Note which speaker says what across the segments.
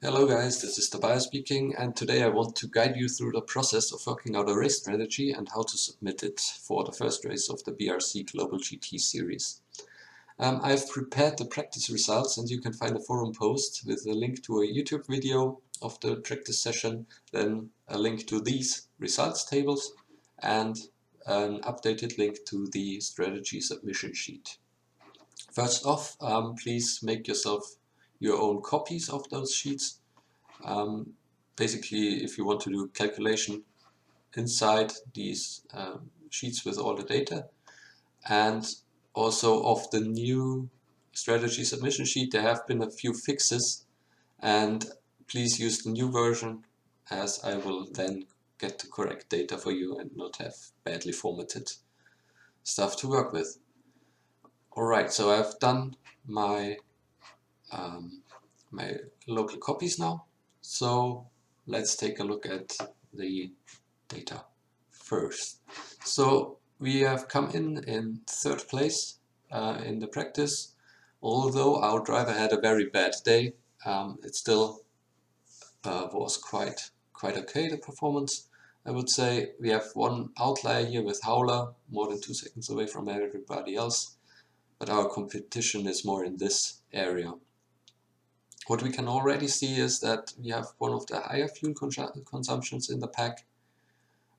Speaker 1: Hello guys, this is Tobias speaking, and today I want to guide you through the process of working out a race strategy and how to submit it for the first race of the BRC Global GT Series. I've prepared the practice results, and you can find a forum post with a link to a YouTube video of the practice session, then a link to these results tables, and an updated link to the strategy submission sheet. First off, please make yourself your own copies of those sheets. Basically, if you want to do calculation inside these sheets with all the data, and also of the new strategy submission sheet, there have been a few fixes, and please use the new version, as I will then get the correct data for you and not have badly formatted stuff to work with. Alright, so I've done my my local copies now, so let's take a look at the data first. So we have come in third place in the practice. Although our driver had a very bad day, it still was quite okay, the performance. I would say we have one outlier here with Howler, more than 2 seconds away from everybody else, but our competition is more in this area. What we can already see is that we have one of the higher fuel consumptions in the pack.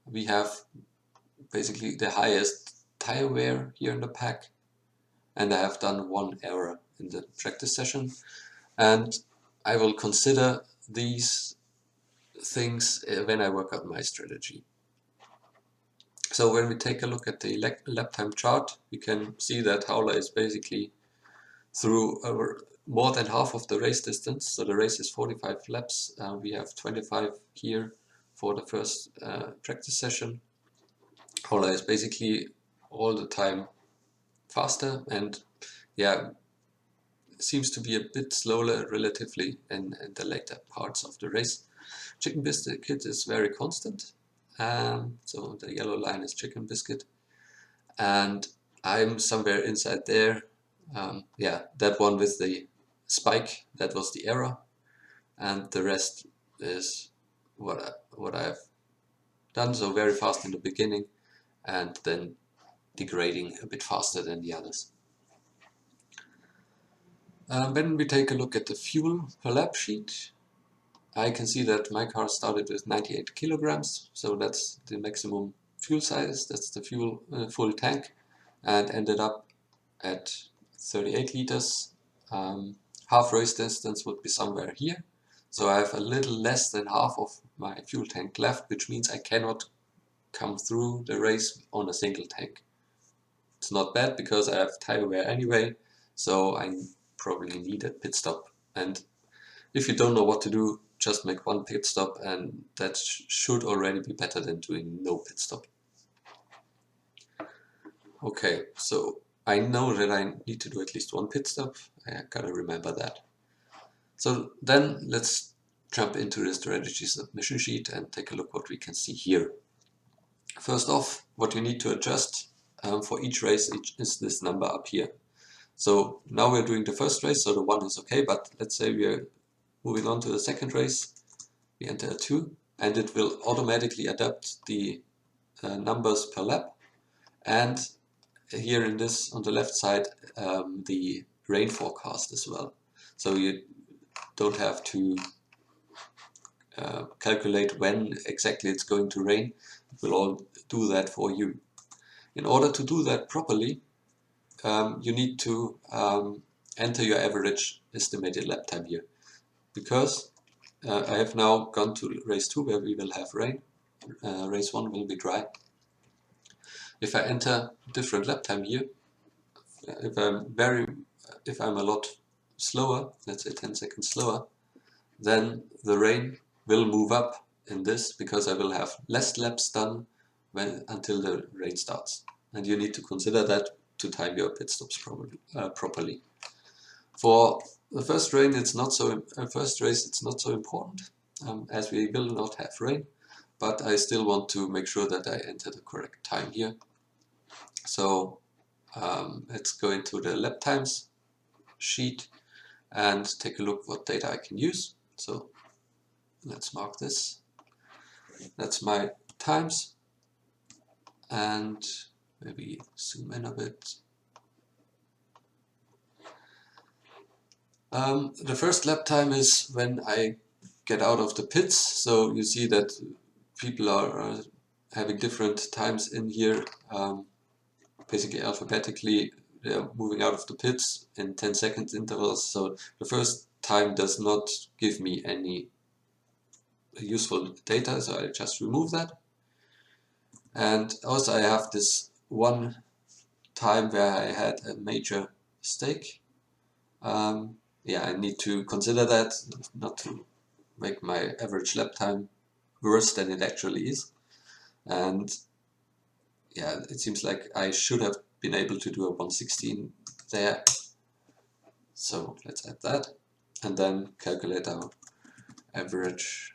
Speaker 1: We have basically the highest tire wear here in the pack, and I have done one error in the practice session, and I will consider these things when I work out my strategy. So when we take a look at the lap time chart, we can see that Howler is basically through more than half of the race distance. So the race is 45 laps. We have 25 here for the first practice session. Howler is basically all the time faster, and yeah, seems to be a bit slower relatively in the later parts of the race. Chicken Biscuit is very constant. So the yellow line is Chicken Biscuit, and I'm somewhere inside there. Yeah, that one with the spike, that was the error, and the rest is what I've done. So very fast in the beginning, and then degrading a bit faster than the others. When we take a look at the fuel per lap sheet, I can see that my car started with 98 kilograms, so that's the maximum fuel size, that's the fuel full tank, and ended up at 38 liters. Half race distance would be somewhere here, so I have a little less than half of my fuel tank left, which means I cannot come through the race on a single tank. It's not bad because I have tire wear anyway, so I probably need a pit stop. And if you don't know what to do, just make one pit stop, and that should already be better than doing no pit stop. Okay, so I know that I need to do at least one pit stop. I gotta remember that. So then let's jump into the strategy submission sheet and take a look what we can see here. First off, what you need to adjust for each race is this number up here. So now we're doing the first race, so the 1 is okay, but let's say we're moving on to the second race. We enter a 2, and it will automatically adapt the numbers per lap, and here in this on the left side the rain forecast as well, so you don't have to calculate when exactly it's going to rain. It will all do that for you. In order to do that properly, you need to enter your average estimated lap time here, because I have now gone to race 2 where we will have rain. Race 1 will be dry. If I enter different lap time here, if I'm a lot slower, let's say 10 seconds slower, then the rain will move up in this, because I will have less laps done until the rain starts. And you need to consider that to time your pit stops properly. For the first race, it's not so important, as we will not have rain, but I still want to make sure that I enter the correct time here. So let's go into the lap times sheet and take a look what data I can use. So let's mark this. That's my times, and maybe zoom in a bit. The first lap time is when I get out of the pits, so you see that people are having different times in here. Basically alphabetically, they're moving out of the pits in 10 seconds intervals, so the first time does not give me any useful data, so I just remove that. And also I have this one time where I had a major mistake. Yeah, I need to consider that, not to make my average lap time worse than it actually is. And yeah, it seems like I should have been able to do a 1:16 there. So let's add that and then calculate our average.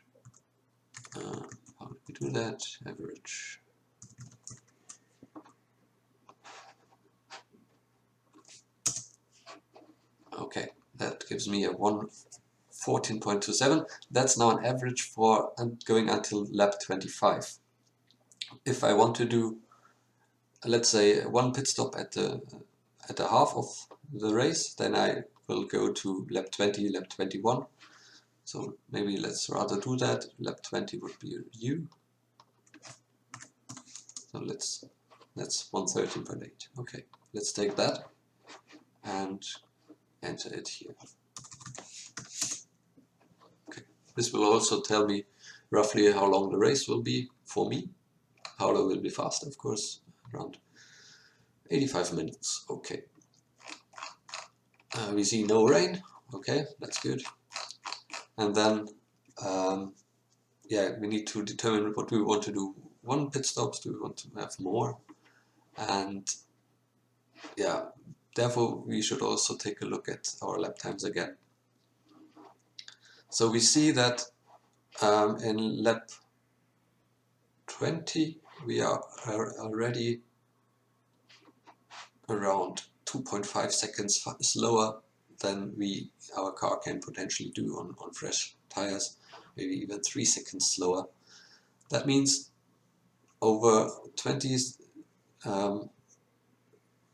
Speaker 1: How do we do that? Average. Okay, that gives me a 1:14.27. That's now an average for going until lap 25. If I want to do, let's say, one pit stop at the half of the race, then I will go to lap 20, lap 21. So maybe let's rather do that. Lap 20 would be U. So that's 1:13.8. Okay, let's take that and enter it here. Okay, this will also tell me roughly how long the race will be for me. How long will be fast, of course, around 85 minutes. Okay. We see no rain. Okay, that's good. And then, yeah, we need to determine what we want to do. One pit stops, do we want to have more? And yeah, therefore we should also take a look at our lap times again. So we see that in lap 20 we are already around 2.5 seconds slower than our car can potentially do on fresh tires, maybe even 3 seconds slower. That means over 20s,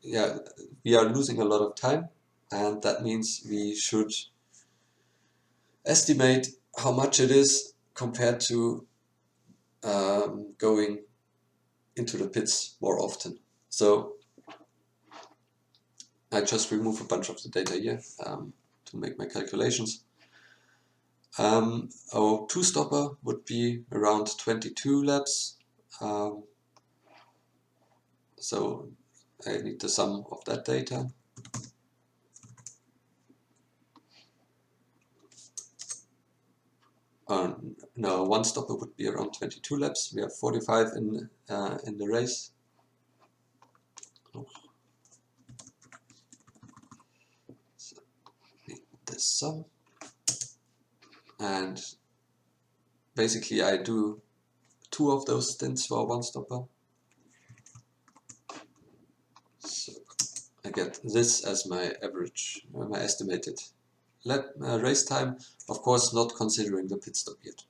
Speaker 1: yeah, we are losing a lot of time, and that means we should estimate how much it is compared to going into the pits more often. So I just remove a bunch of the data here to make my calculations. Our two-stopper would be around 22 laps. So I need the sum of that data. No, one stopper would be around 22 laps. We have 45 in the race. So this sum, and basically I do 2 of those stints for one stopper. So I get this as my average, my estimated race time, of course not considering the pit stop yet.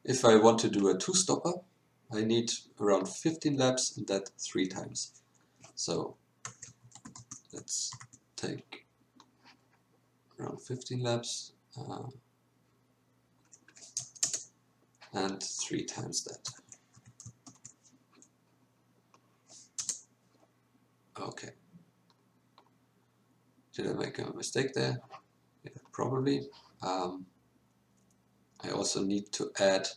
Speaker 1: If I want to do a two-stopper, I need around 15 laps, and that 3 times. So let's take around 15 laps and 3 times that. Okay. Did I make a mistake there? Yeah, probably. I also need to add,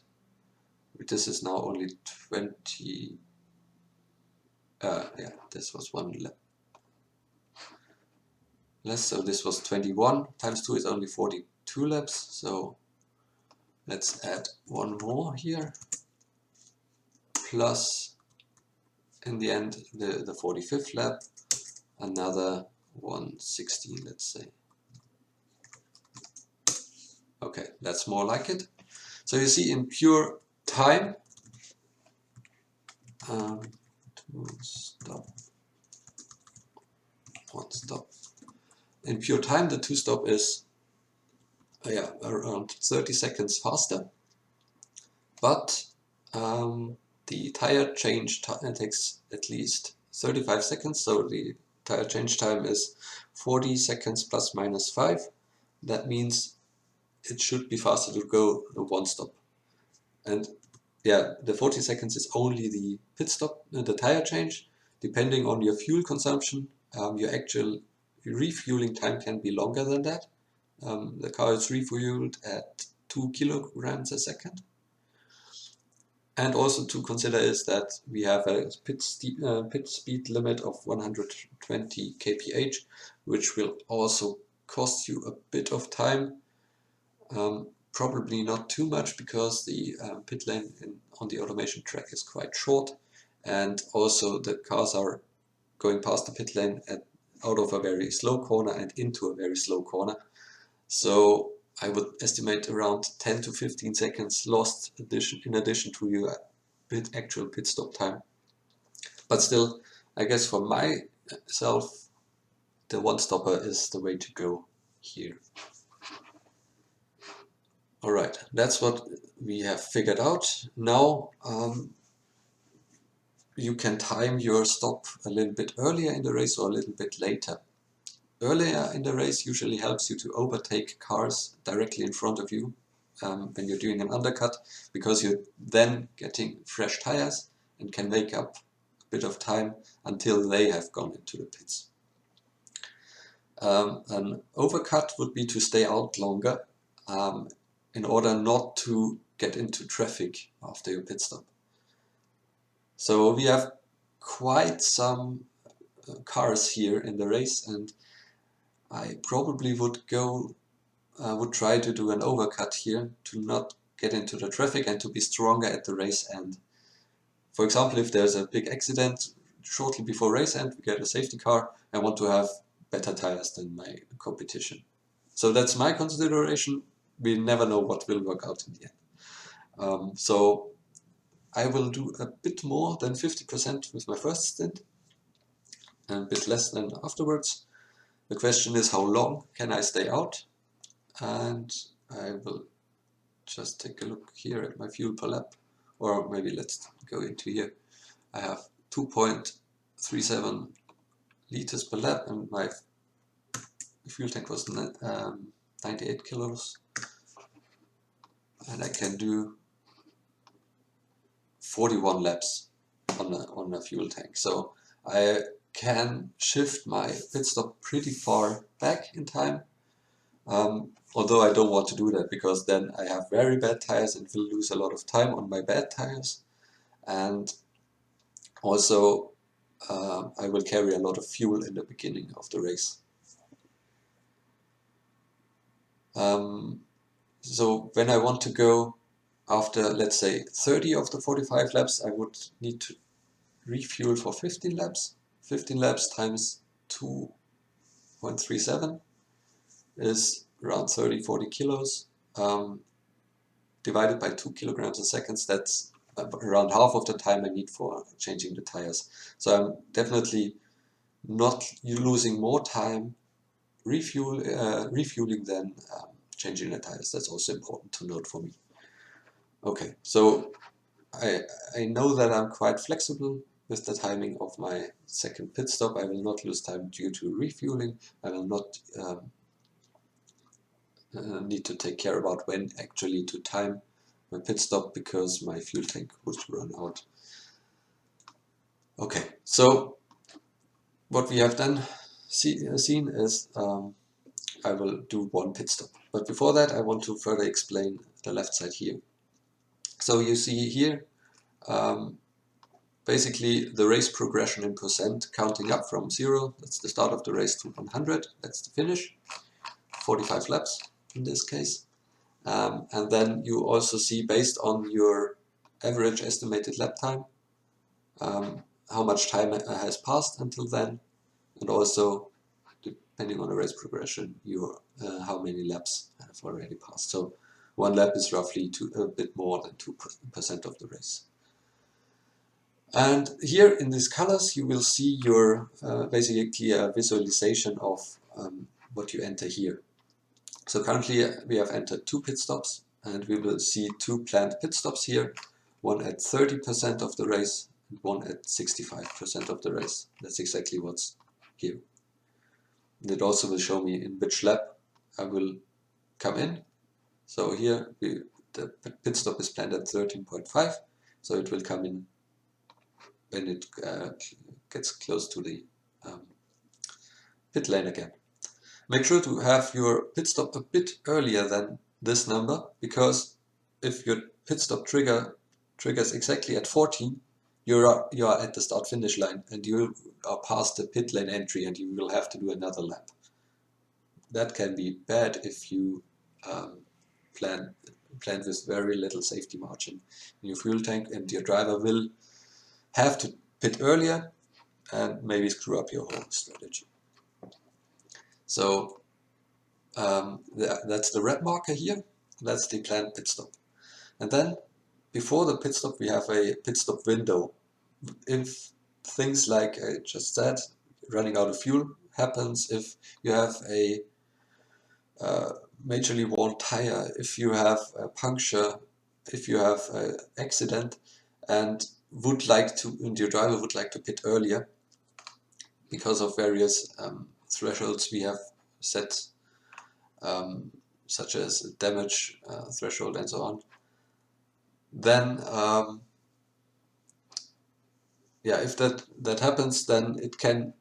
Speaker 1: this is now only 20, yeah, this was 1 lap less, so this was 21 times 2 is only 42 laps, so let's add 1 more here, plus in the end the 45th lap, another 1:16, let's say. Okay, that's more like it. So you see in pure time, one stop. In pure time, the two-stop is yeah, around 30 seconds faster, but the tire change takes at least 35 seconds, so the tire change time is 40 seconds plus minus 5. That means it should be faster to go one stop. And yeah, the 40 seconds is only the pit stop, the tire change. Depending on your fuel consumption, your actual refueling time can be longer than that. The car is refueled at 2 kilograms a second. And also to consider is that we have a pit speed limit of 120 kph, which will also cost you a bit of time. Probably not too much, because the pit lane on the automation track is quite short, and also the cars are going past the pit lane out of a very slow corner and into a very slow corner. So I would estimate around 10 to 15 seconds lost in addition to your actual pit stop time. But still, I guess for myself, the one stopper is the way to go here. Alright, that's what we have figured out. Now you can time your stop a little bit earlier in the race or a little bit later. Earlier in the race usually helps you to overtake cars directly in front of you when you're doing an undercut, because you're then getting fresh tires and can make up a bit of time until they have gone into the pits. An overcut would be to stay out longer in order not to get into traffic after your pit stop. So we have quite some cars here in the race, and I probably would try to do an overcut here to not get into the traffic and to be stronger at the race end. For example, if there's a big accident shortly before race end, we get a safety car, I want to have better tires than my competition. So that's my consideration. We never know what will work out in the end. So I will do a bit more than 50% with my first stint and a bit less than afterwards. The question is, how long can I stay out? And I will just take a look here at my fuel per lap, or maybe let's go into here. I have 2.37 liters per lap, and my fuel tank was 98 kilos, and I can do 41 laps on a fuel tank. So I can shift my pit stop pretty far back in time, although I don't want to do that, because then I have very bad tires and will lose a lot of time on my bad tires, and also I will carry a lot of fuel in the beginning of the race. So when I want to go after, let's say, 30 of the 45 laps, I would need to refuel for 15 laps. 15 laps times 2.37 is around 30-40 kilos. Divided by 2 kilograms a second, that's around half of the time I need for changing the tires. So I'm definitely not losing more time refueling than changing the tires. That's also important to note for me. Okay, so I know that I'm quite flexible with the timing of my second pit stop. I will not lose time due to refueling. I will not need to take care about when actually to time my pit stop, because my fuel tank would run out. Okay, so what we have then seen is I will do one pit stop. But before that, I want to further explain the left side here. So you see here basically the race progression in percent, counting up from 0, that's the start of the race, to 100, that's the finish, 45 laps in this case. And then you also see, based on your average estimated lap time, how much time has passed until then, and also, depending on the race progression, how many laps have already passed. So one lap is roughly a bit more than 2% of the race. And here in these colors you will see your basically a visualization of what you enter here. So currently we have entered 2 pit stops, and we will see 2 planned pit stops here, one at 30% of the race and one at 65% of the race. That's exactly what's here. And it also will show me in which lap I will come in. So here the pit stop is planned at 13.5, so it will come in when it gets close to the pit lane again. Make sure to have your pit stop a bit earlier than this number, because if your pit stop triggers exactly at 14, you are at the start finish line and you are past the pit lane entry and you will have to do another lap. That can be bad if you plan with very little safety margin in your fuel tank, and your driver will have to pit earlier and maybe screw up your whole strategy. So that's the red marker here. That's the planned pit stop. And then before the pit stop, we have a pit stop window. If things like I just said, running out of fuel happens, if you have a majorly worn tire, if you have a puncture, if you have an accident, and your driver would like to pit earlier because of various thresholds we have set, such as damage threshold and so on, then yeah, if that happens, then it can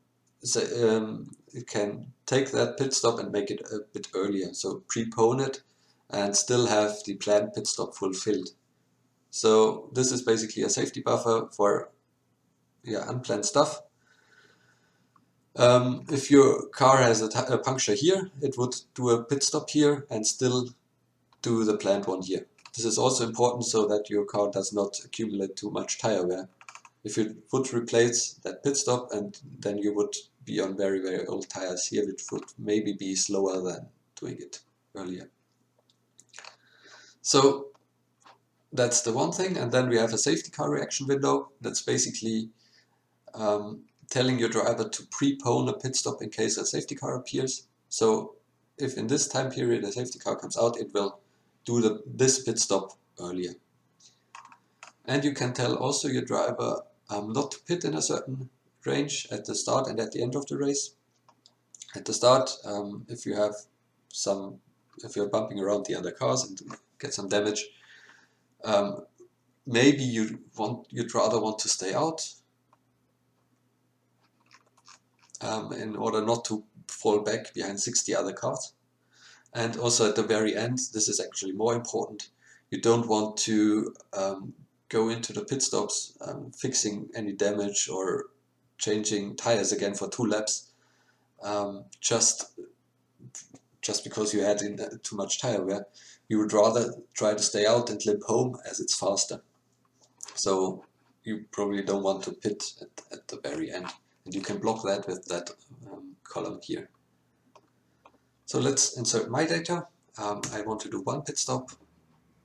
Speaker 1: take that pit stop and make it a bit earlier. So prepone it and still have the planned pit stop fulfilled. So this is basically a safety buffer for unplanned stuff. If your car has a puncture here, it would do a pit stop here and still do the planned one here. This is also important so that your car does not accumulate too much tire wear. If you would replace that pit stop, and then you would be on very, very old tires here, which would maybe be slower than doing it earlier. So that's the one thing. And then we have a safety car reaction window. That's basically telling your driver to prepone a pit stop in case a safety car appears. So if in this time period a safety car comes out, it will do this pit stop earlier. And you can tell also your driver not to pit in a certain range at the start and at the end of the race. At the start, if you're bumping around the other cars and get some damage, maybe you'd rather want to stay out in order not to fall back behind 60 other cars. And also at the very end, this is actually more important, you don't want to go into the pit stops fixing any damage or changing tires again for 2 laps just because you had too much tire wear. You would rather try to stay out and limp home, as it's faster. So you probably don't want to pit at the very end, and you can block that with that column here. So let's insert my data. I want to do 1 pit stop,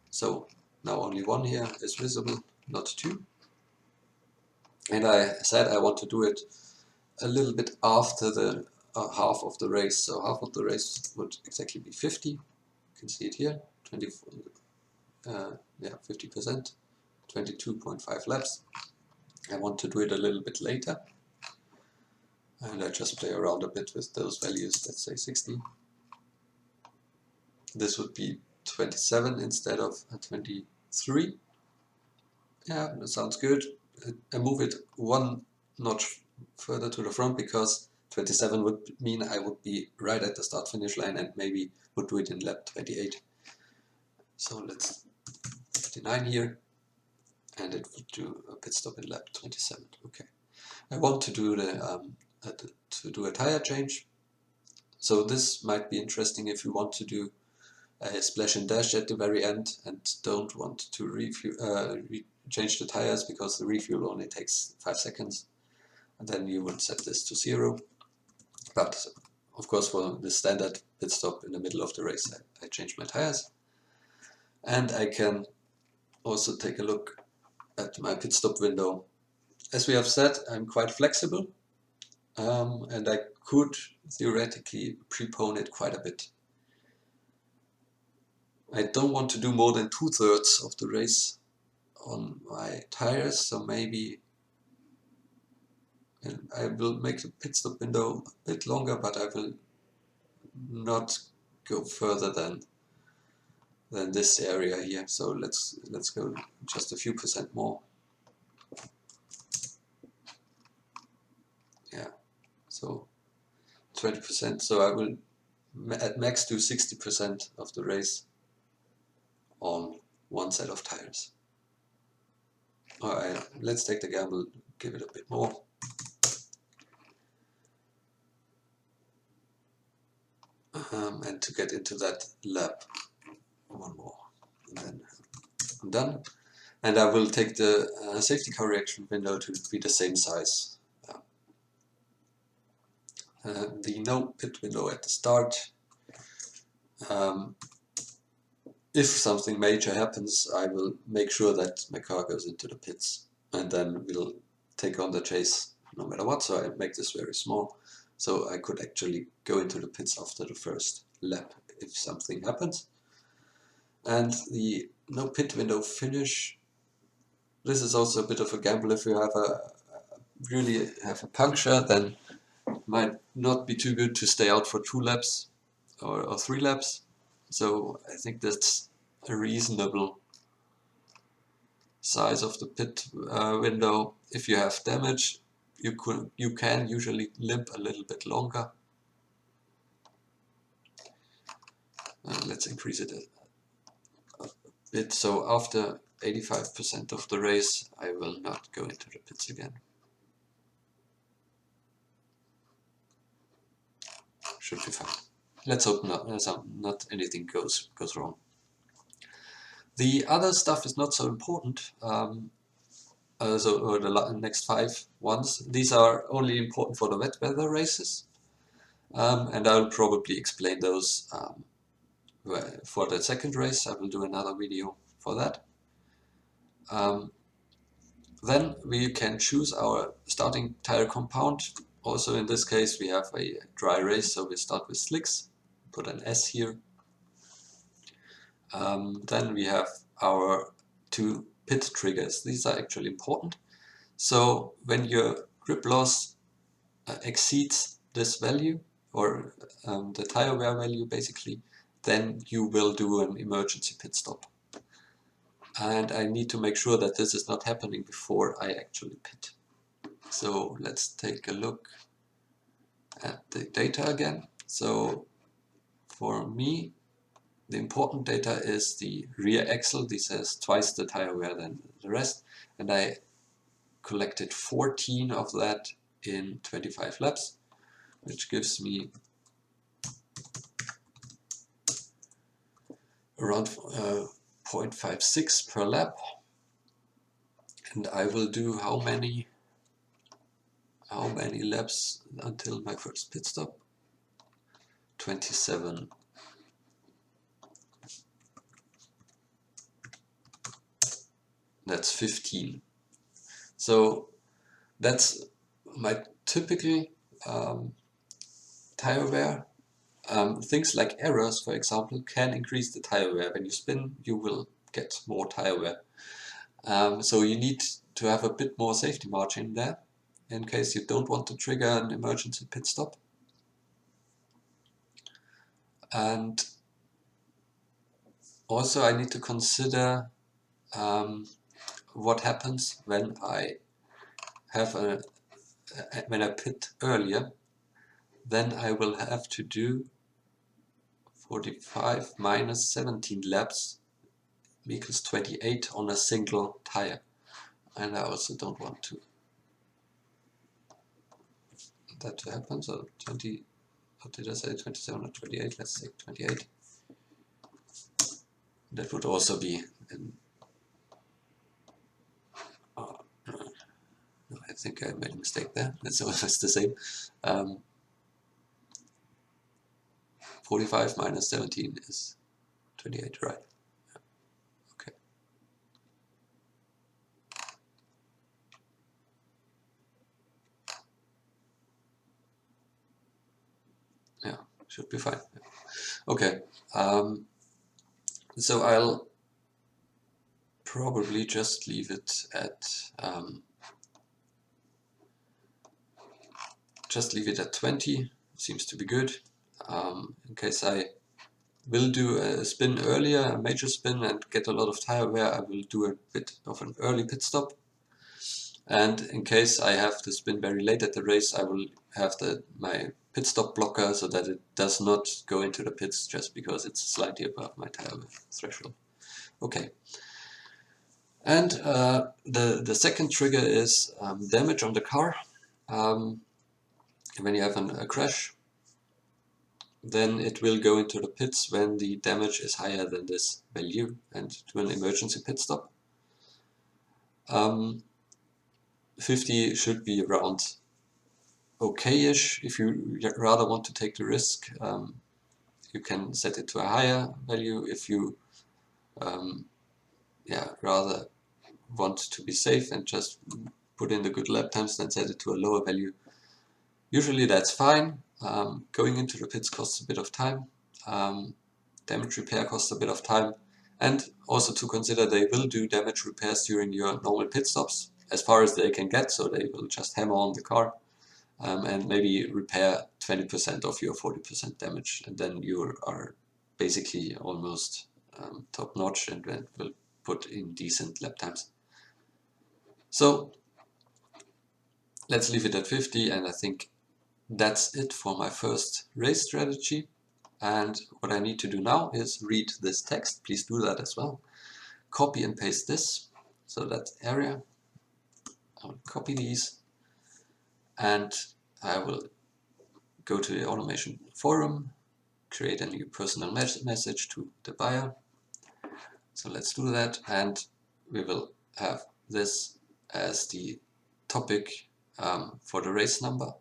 Speaker 1: so now only 1 here is visible, not 2. And I said I want to do it a little bit after the half of the race. So half of the race would exactly be 50. You can see it here, 50%, 22.5 laps. I want to do it a little bit later, and I just play around a bit with those values. Let's say 60. This would be 27 instead of 23. Yeah, that sounds good. I move it 1 notch further to the front because 27 would mean I would be right at the start finish line and maybe would do it in lap 28. So let's 59 here, and it would do a pit stop in lap 27. Okay, I want to do a tire change. So this might be interesting if you want to do a splash and dash at the very end and don't want to change the tires because the refuel only takes 5 seconds. And then you would set this to 0. But of course, for the standard pit stop in the middle of the race, I change my tires. And I can also take a look at my pit stop window. As we have said, I'm quite flexible, and I could theoretically prepone it quite a bit. I don't want to do more than 2/3 of the race on my tires, so maybe I will make the pit stop window a bit longer, but I will not go further than this area here. So let's go just a few percent more. Yeah, so 20%. So I will at max do 60% of the race on one set of tires. Alright, let's take the gamble, give it a bit more. And to get into that lap, one more, and then I'm done. And I will take the safety car reaction window to be the same size. The no pit window at the start. If something major happens, I will make sure that my car goes into the pits, and then we'll take on the chase no matter what. So I make this very small, so I could actually go into the pits after the first lap if something happens. And the no pit window finish, this is also a bit of a gamble. If you have really have a puncture, then it might not be too good to stay out for 2 laps or 3 laps. So I think that's a reasonable size of the pit window. If you have damage, you can usually limp a little bit longer. Let's increase it a bit. So after 85% of the race, I will not go into the pits again. Should be fine. Let's hope not anything goes wrong. The other stuff is not so important. Or the next 5 ones. These are only important for the wet weather races, and I'll probably explain those for the second race. I will do another video for that. Then we can choose our starting tire compound. Also in this case we have a dry race, so we start with slicks, put an S here. Then we have our 2 pit triggers. These are actually important. So when your grip loss exceeds this value, or the tire wear value basically, then you will do an emergency pit stop. And I need to make sure that this is not happening before I actually pit. So let's take a look at the data again. So for me, the important data is the rear axle. This has twice the tire wear than the rest, and I collected 14 of that in 25 laps, which gives me around 0.56 per lap. And I will do how many laps until my first pit stop? 27. That's 15. So that's my typical tire wear. Things like errors, for example, can increase the tire wear. When you spin, you will get more tire wear. So you need to have a bit more safety margin there in case you don't want to trigger an emergency pit stop. And also I need to consider what happens when I have when I pit earlier. Then I will have to do 45 minus 17 laps equals 28 on a single tire, and I also don't want that to happen. So 20, what did I say, 27 or 28? Let's say 28. That would also be I think I made a mistake there. That's almost the same. 45 minus 17 is 28, right? Okay. Yeah, should be fine. Okay. So I'll probably just leave it at 20. Seems to be good. In case I will do a spin earlier, a major spin, and get a lot of tire wear, I will do a bit of an early pit stop. And in case I have to spin very late at the race, I will have my pit stop blocker so that it does not go into the pits just because it's slightly above my tire wear threshold. Okay. And the second trigger is damage on the car. When you have a crash, then it will go into the pits when the damage is higher than this value and do an emergency pit stop. 50 should be around okay-ish. If you rather want to take the risk, you can set it to a higher value. If you rather want to be safe and just put in the good lap times, then set it to a lower value. Usually that's fine. Going into the pits costs a bit of time. Damage repair costs a bit of time. And also to consider, they will do damage repairs during your normal pit stops as far as they can get, so they will just hammer on the car and maybe repair 20% of your 40% damage, and then you are basically almost top notch and will put in decent lap times. So let's leave it at 50, and I think that's it for my first race strategy. And what I need to do now is read this text. Please do that as well. Copy and paste this, so that area. I will copy these and I will go to the automation forum, create a new personal message to the buyer. So let's do that, and we will have this as the topic for the race number.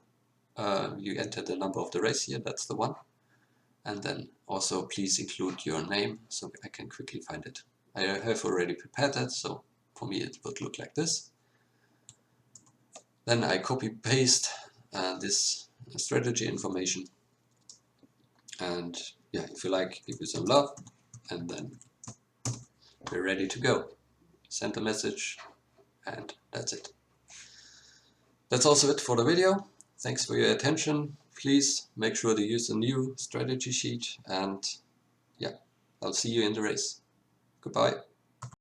Speaker 1: You enter the number of the race here, that's the one. And then also please include your name so I can quickly find it. I have already prepared that, so for me it would look like this. Then I copy paste this strategy information, and yeah, if you like, give you some love, and then we're ready to go. Send a message, and that's it. That's also it for the video. Thanks for your attention. Please make sure to use the new strategy sheet, and yeah, I'll see you in the race. Goodbye.